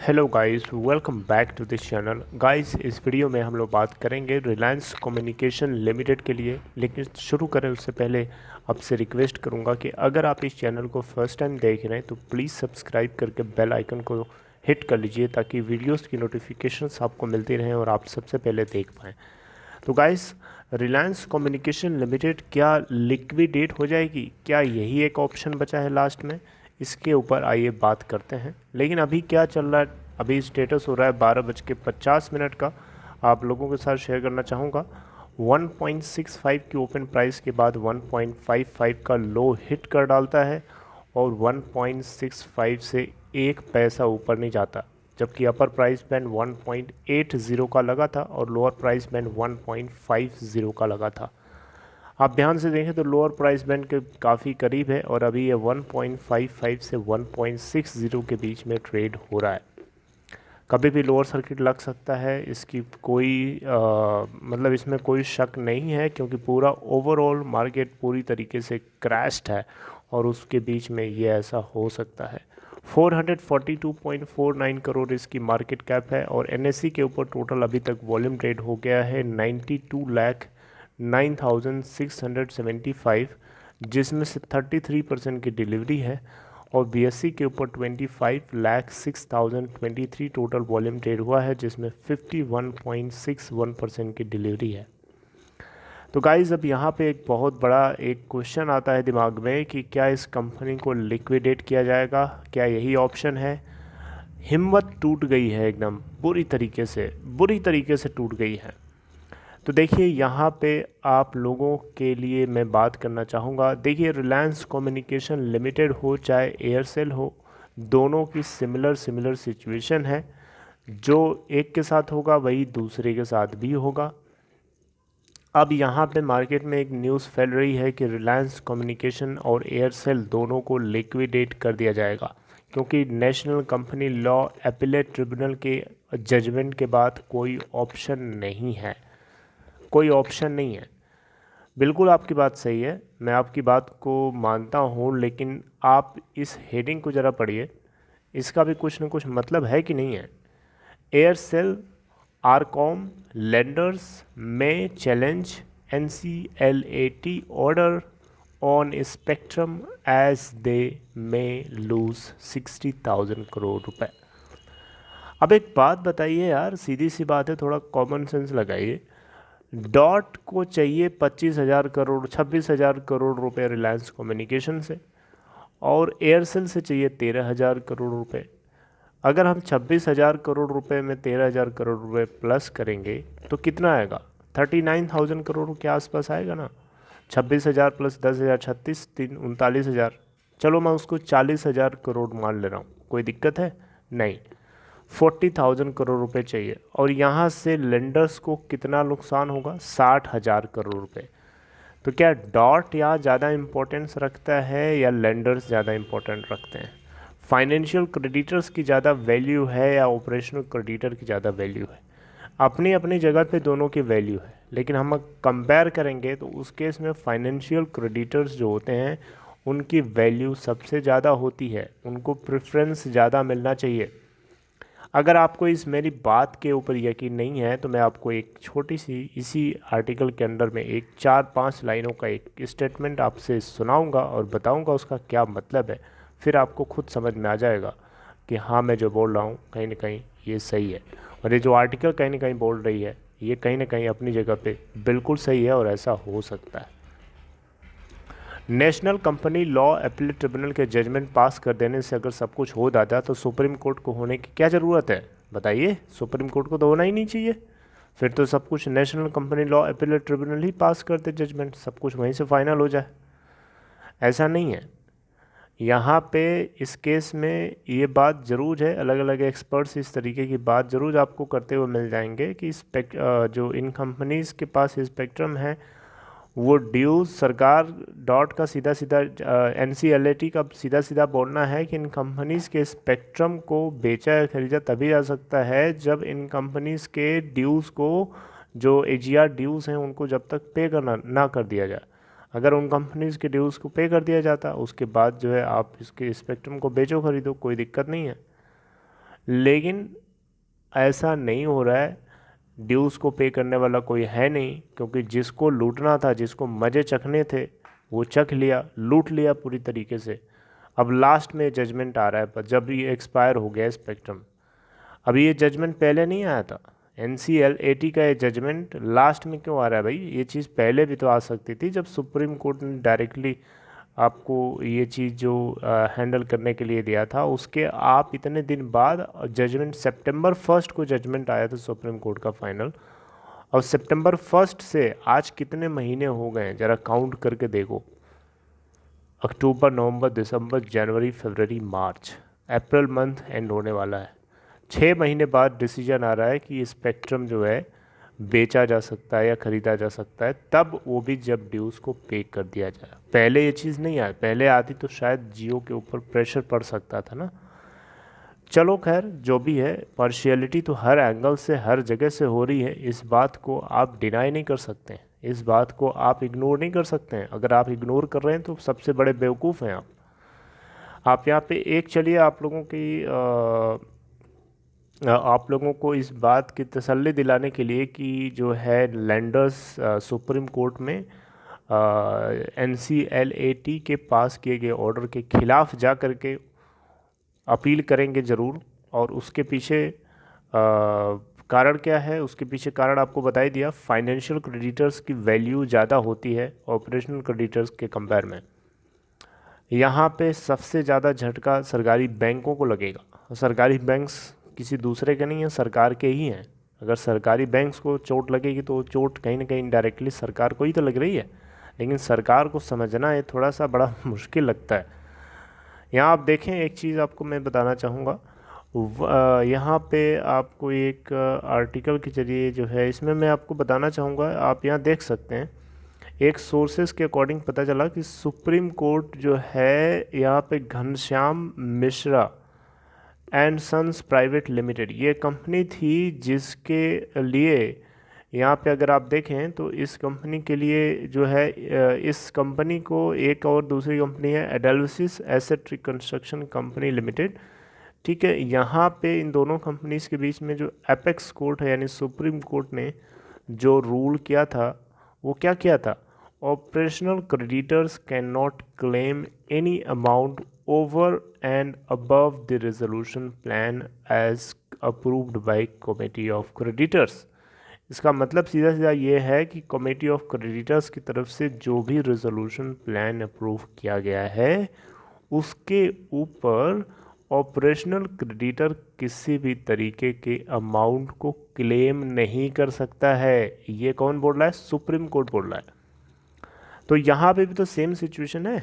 Hello guys, welcome back to this channel. Guys, इस video में हम लोग बात करेंगे रिलायंस कम्युनिकेशन लिमिटेड के लिए। लेकिन शुरू करें उससे पहले आपसे रिक्वेस्ट करूंगा कि अगर आप इस चैनल को फर्स्ट टाइम देख रहे हैं तो प्लीज़ सब्सक्राइब करके बेल आइकन को हिट कर लीजिए ताकि वीडियोस की नोटिफिकेशंस आपको मिलती रहें और आप सबसे पहले देख पाएँ। तो गाइस, रिलायंस कम्युनिकेशन लिमिटेड क्या लिक्विडेट हो जाएगी? क्या यही एक ऑप्शन बचा है लास्ट में? इसके ऊपर आइए बात करते हैं। लेकिन अभी क्या चल रहा है? अभी स्टेटस हो रहा है 12:50 का। आप लोगों के साथ शेयर करना चाहूँगा। 1.65 की ओपन प्राइस के बाद 1.55 का लो हिट कर डालता है और 1.65 से एक पैसा ऊपर नहीं जाता, जबकि अपर प्राइस बैंड 1.80 का लगा था और लोअर प्राइस बैंड 1.50 का लगा था। आप ध्यान से देखें तो लोअर प्राइस बैंड के काफ़ी करीब है और अभी ये 1.55 से 1.60 के बीच में ट्रेड हो रहा है। कभी भी लोअर सर्किट लग सकता है, इसकी कोई मतलब इसमें कोई शक नहीं है, क्योंकि पूरा ओवरऑल मार्केट पूरी तरीके से क्रैश्ड है और उसके बीच में ये ऐसा हो सकता है। 442.49 करोड़ इसकी मार्केट कैप है और एनएससी के ऊपर टोटल अभी तक वॉल्यूम ट्रेड हो गया है 92,09,675, जिसमें से 33% की डिलीवरी है। और बीएससी के ऊपर 25,06,023 टोटल वॉल्यूम ट्रेड हुआ है, जिसमें 51.61% की डिलीवरी है। तो गाइज़, अब यहाँ पे एक बहुत बड़ा एक क्वेश्चन आता है दिमाग में कि क्या इस कंपनी को लिक्विडेट किया जाएगा? क्या यही ऑप्शन है? हिम्मत टूट गई है, एकदम बुरी तरीके से टूट गई है। तो देखिए, यहाँ पे आप लोगों के लिए मैं बात करना चाहूँगा। देखिए, रिलायंस कम्युनिकेशन लिमिटेड हो चाहे एयरसेल हो, दोनों की सिमिलर सिचुएशन है। जो एक के साथ होगा वही दूसरे के साथ भी होगा। अब यहाँ पे मार्केट में एक न्यूज़ फैल रही है कि रिलायंस कम्युनिकेशन और एयरसेल दोनों को लिक्विडेट कर दिया जाएगा, क्योंकि national company law appellate tribunal के जजमेंट के बाद कोई ऑप्शन नहीं है। कोई ऑप्शन नहीं है। बिल्कुल आपकी बात सही है, मैं आपकी बात को मानता हूँ, लेकिन आप इस हेडिंग को ज़रा पढ़िए। इसका भी कुछ न कुछ मतलब है कि नहीं है। एयरसेल आरकॉम लेंडर्स में challenge NCLAT order on spectrum as they may lose 60,000 crore रुपए। अब एक बात बताइए यार, सीधी सी बात है, थोड़ा कॉमन सेंस लगाइए। डॉट को चाहिए 25,000 करोड़ 26,000 करोड़ रुपए रिलायंस कम्युनिकेशन से, और एयरसेल से चाहिए 13,000 करोड़ रुपए। अगर हम 26,000 करोड़ रुपए में 13,000 करोड़ रुपए प्लस करेंगे तो कितना आएगा? 39,000 करोड़ के आसपास आएगा ना। 26,000 प्लस 10,000, 36, 3, 39,000। चलो मैं उसको 40,000 करोड़ मान ले रहा हूँ, कोई दिक्कत है? नहीं। 40,000 करोड़ रुपए चाहिए, और यहाँ से लेंडर्स को कितना नुकसान होगा? 60,000 करोड़ रुपए। तो क्या डॉट यहाँ ज़्यादा इम्पोर्टेंस रखता है या लेंडर्स ज़्यादा इम्पोर्टेंट रखते हैं? फाइनेंशियल क्रेडिटर्स की ज़्यादा वैल्यू है या ऑपरेशनल क्रेडिटर की ज़्यादा वैल्यू है? अपनी अपनी जगह पे दोनों की वैल्यू है, लेकिन हम कंपेयर करेंगे तो उस केस में फाइनेंशियल क्रेडिटर्स जो होते हैं उनकी वैल्यू सबसे ज़्यादा होती है, उनको प्रेफरेंस ज़्यादा मिलना चाहिए। अगर आपको इस मेरी बात के ऊपर यकीन नहीं है तो मैं आपको एक छोटी सी इसी आर्टिकल के अंदर में एक 4-5 लाइनों का एक स्टेटमेंट आपसे सुनाऊंगा और बताऊंगा उसका क्या मतलब है। फिर आपको खुद समझ में आ जाएगा कि हाँ, मैं जो बोल रहा हूँ कहीं ना कहीं ये सही है, और ये जो आर्टिकल कहीं ना कहीं बोल रही है ये कहीं ना कहीं अपनी जगह पे बिल्कुल सही है और ऐसा हो सकता है। National company law appellate tribunal के जजमेंट पास कर देने से अगर सब कुछ हो जाता तो सुप्रीम कोर्ट को होने की क्या ज़रूरत है? बताइए, सुप्रीम कोर्ट को तो होना ही नहीं चाहिए। फिर तो सब कुछ national company law appellate tribunal ही पास कर दे जजमेंट, सब कुछ वहीं से फाइनल हो जाए। ऐसा नहीं है। यहाँ पे इस केस में ये बात ज़रूर है, अलग अलग एक्सपर्ट्स इस तरीके की बात ज़रूर आपको करते हुए मिल जाएंगे कि जो इन कंपनीज़ के पास स्पेक्ट्रम है वो ड्यूज सरकार डॉट का सीधा सीधा NCLAT का सीधा सीधा बोलना है कि इन कंपनीज़ के स्पेक्ट्रम को बेचा या खरीदा तभी जा सकता है जब इन कंपनीज़ के ड्यूज़ को, जो AGR ड्यूज़ हैं, उनको जब तक पे करना ना कर दिया जाए। अगर उन कंपनीज़ के ड्यूज़ को पे कर दिया जाता उसके बाद जो है आप इसके स्पेक्ट्रम को बेचो खरीदो, कोई दिक्कत नहीं है। लेकिन ऐसा नहीं हो रहा है, ड्यूज़ को पे करने वाला कोई है नहीं, क्योंकि जिसको लूटना था, जिसको मज़े चखने थे, वो चख लिया, लूट लिया पूरी तरीके से। अब लास्ट में जजमेंट आ रहा है, पर जब ये एक्सपायर हो गया स्पेक्ट्रम। अभी ये जजमेंट पहले नहीं आया था, NCLAT का ये जजमेंट लास्ट में क्यों आ रहा है भाई? ये चीज़ पहले भी तो आ सकती थी, जब सुप्रीम कोर्ट ने डायरेक्टली आपको ये चीज़ जो हैंडल करने के लिए दिया था, उसके आप इतने दिन बाद जजमेंट, सितंबर 1 को जजमेंट आया था सुप्रीम कोर्ट का फाइनल। और सितंबर 1 से आज कितने महीने हो गए हैं, ज़रा काउंट करके देखो। अक्टूबर, नवंबर, दिसंबर, जनवरी, फरवरी, मार्च, अप्रैल मंथ एंड होने वाला है। 6 महीने बाद डिसीजन आ रहा है कि स्पेक्ट्रम जो है बेचा जा सकता है या ख़रीदा जा सकता है, तब वो भी जब ड्यूज़ को पे कर दिया जाए। पहले ये चीज़ नहीं आई, पहले आती तो शायद जियो के ऊपर प्रेशर पड़ सकता था ना। चलो खैर, जो भी है, पार्शियलिटी तो हर एंगल से, हर जगह से हो रही है, इस बात को आप डिनाई नहीं कर सकते हैं, इस बात को आप इग्नोर नहीं कर सकते हैं। अगर आप इग्नोर कर रहे हैं तो सबसे बड़े बेवकूफ़ हैं आप यहाँ पे एक, चलिए आप लोगों की आप लोगों को इस बात की तसल्ली दिलाने के लिए कि जो है लैंडर्स सुप्रीम कोर्ट में NCLAT के पास किए गए ऑर्डर के खिलाफ जा कर के अपील करेंगे ज़रूर। और उसके पीछे कारण क्या है, उसके पीछे कारण आपको बता ही दिया। फाइनेंशियल क्रेडिटर्स की वैल्यू ज़्यादा होती है ऑपरेशनल क्रेडिटर्स के कंपेयर में। यहाँ पे सबसे ज़्यादा झटका सरकारी बैंकों को लगेगा। सरकारी बैंक्स किसी दूसरे के नहीं हैं, सरकार के ही हैं। अगर सरकारी बैंक्स को चोट लगेगी तो चोट कहीं ना कहीं डायरेक्टली सरकार को ही तो लग रही है, लेकिन सरकार को समझना ये थोड़ा सा बड़ा मुश्किल लगता है। यहाँ आप देखें, एक चीज़ आपको मैं बताना चाहूँगा, यहाँ पे आपको एक आर्टिकल के ज़रिए जो है, इसमें मैं आपको बताना चाहूँगा, आप यहाँ देख सकते हैं, एक सोर्सेस के अकॉर्डिंग पता चला कि सुप्रीम कोर्ट जो है यहाँ पे Ghanshyam Mishra and sons private limited, ये कंपनी थी जिसके लिए यहाँ पे अगर आप देखें तो इस कंपनी के लिए जो है, इस कंपनी को एक और दूसरी कंपनी है एडेल्सिस एसेट रिकंस्ट्रक्शन कंपनी लिमिटेड, ठीक है। यहाँ पे इन दोनों कंपनीज के बीच में जो एपेक्स कोर्ट है, यानी सुप्रीम कोर्ट ने जो रूल किया था, वो क्या किया था? Operational creditors can not claim any amount over and above the resolution plan as approved by committee of creditors. इसका मतलब सीधा सीधा ये है कि कमेटी ऑफ क्रेडिटर्स की तरफ से जो भी रेजोल्यूशन प्लान अप्रूव किया गया है, उसके ऊपर ऑपरेशनल क्रेडिटर किसी भी तरीके के अमाउंट को क्लेम नहीं कर सकता है। ये कौन बोल रहा है? सुप्रीम कोर्ट बोल रहा है। तो यहाँ पे भी तो सेम सिचुएशन है।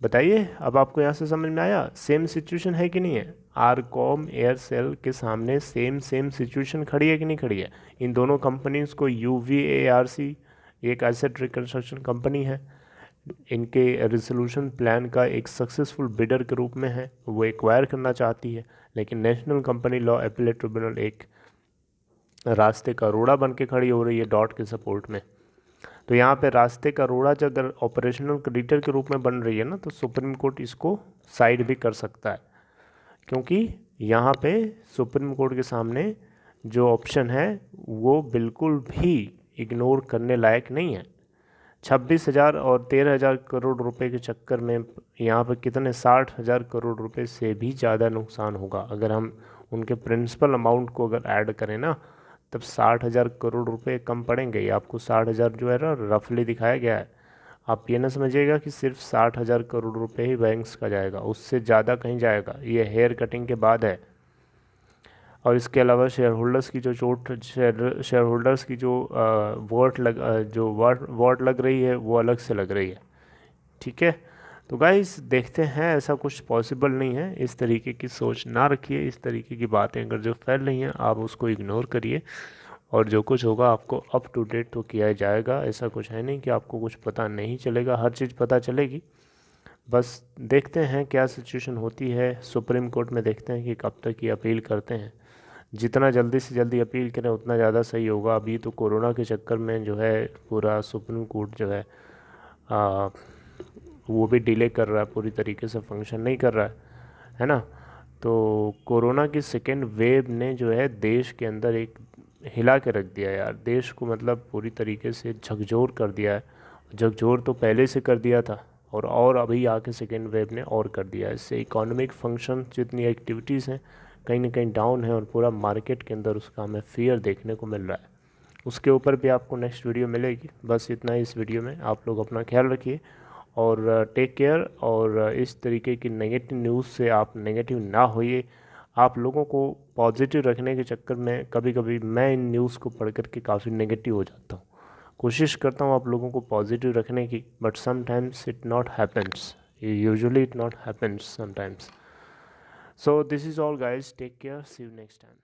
बताइए, अब आपको यहाँ से समझ में आया सेम सिचुएशन है कि नहीं है? आरकॉम एयरसेल के सामने सेम सिचुएशन खड़ी है कि नहीं खड़ी है? इन दोनों कंपनीज को UVARC, एक एसेट रिकंस्ट्रक्शन कंपनी है, इनके रेजोल्यूशन प्लान का एक सक्सेसफुल बिडर के रूप में है, वो एक्वायर करना चाहती है, लेकिन national company law appellate tribunal एक रास्ते का रोड़ा बन के खड़ी हो रही है डॉट के सपोर्ट में। तो यहाँ पे रास्ते का रोड़ा जब अगर ऑपरेशनल क्रेडिटर के रूप में बन रही है ना, तो सुप्रीम कोर्ट इसको साइड भी कर सकता है, क्योंकि यहाँ पे सुप्रीम कोर्ट के सामने जो ऑप्शन है वो बिल्कुल भी इग्नोर करने लायक नहीं है। 26,000 और 13,000 करोड़ रुपए के चक्कर में यहाँ पर कितने 60,000 करोड़ रुपए से भी ज़्यादा नुकसान होगा। अगर हम उनके प्रिंसिपल अमाउंट को अगर ऐड करें ना, तब 60,000 करोड़ रुपए कम पड़ेंगे। ये आपको 60,000 जो है ना रफली दिखाया गया है। आप ये ना समझिएगा कि सिर्फ 60,000 करोड़ रुपए ही बैंक्स का जाएगा, उससे ज़्यादा कहीं जाएगा। ये हेयर कटिंग के बाद है। और इसके अलावा शेयर होल्डर्स की जो शेयर होल्डर्स की जो वोट लग रही है, वो अलग से लग रही है, ठीक है। तो गाइस देखते हैं, ऐसा कुछ पॉसिबल नहीं है। इस तरीके की सोच ना रखिए, इस तरीके की बातें अगर जो फैल रही हैं आप उसको इग्नोर करिए, और जो कुछ होगा आपको अप टू डेट तो किया जाएगा। ऐसा कुछ है नहीं कि आपको कुछ पता नहीं चलेगा, हर चीज़ पता चलेगी। बस देखते हैं क्या सिचुएशन होती है सुप्रीम कोर्ट में, देखते हैं कि कब तक ये अपील करते हैं। जितना जल्दी से जल्दी अपील करें उतना ज़्यादा सही होगा। अभी तो कोरोना के चक्कर में जो है पूरा सुप्रीम कोर्ट जो है वो भी डिले कर रहा है, पूरी तरीके से फंक्शन नहीं कर रहा है ना। तो कोरोना की सेकेंड वेव ने जो है देश के अंदर एक हिला के रख दिया यार, देश को मतलब पूरी तरीके से झकझोर कर दिया है। झकझोर तो पहले से कर दिया था और अभी आके सेकेंड वेव ने और कर दिया है। इससे इकोनॉमिक फंक्शन जितनी एक्टिविटीज़ हैं कहीं ना कहीं डाउन है और पूरा मार्केट के अंदर उसका हमें फियर देखने को मिल रहा है। उसके ऊपर भी आपको नेक्स्ट वीडियो मिलेगी। बस इतना ही इस वीडियो में। आप लोग अपना ख्याल रखिए और टेक केयर। और इस तरीके की नेगेटिव न्यूज़ से आप नेगेटिव ना होइए। आप लोगों को पॉजिटिव रखने के चक्कर में कभी कभी मैं इन न्यूज़ को पढ़ कर के काफ़ी नेगेटिव हो जाता हूँ। कोशिश करता हूँ आप लोगों को पॉजिटिव रखने की, but sometimes it not happens, usually it not happens sometimes. So this is all guys, take care, see you next time.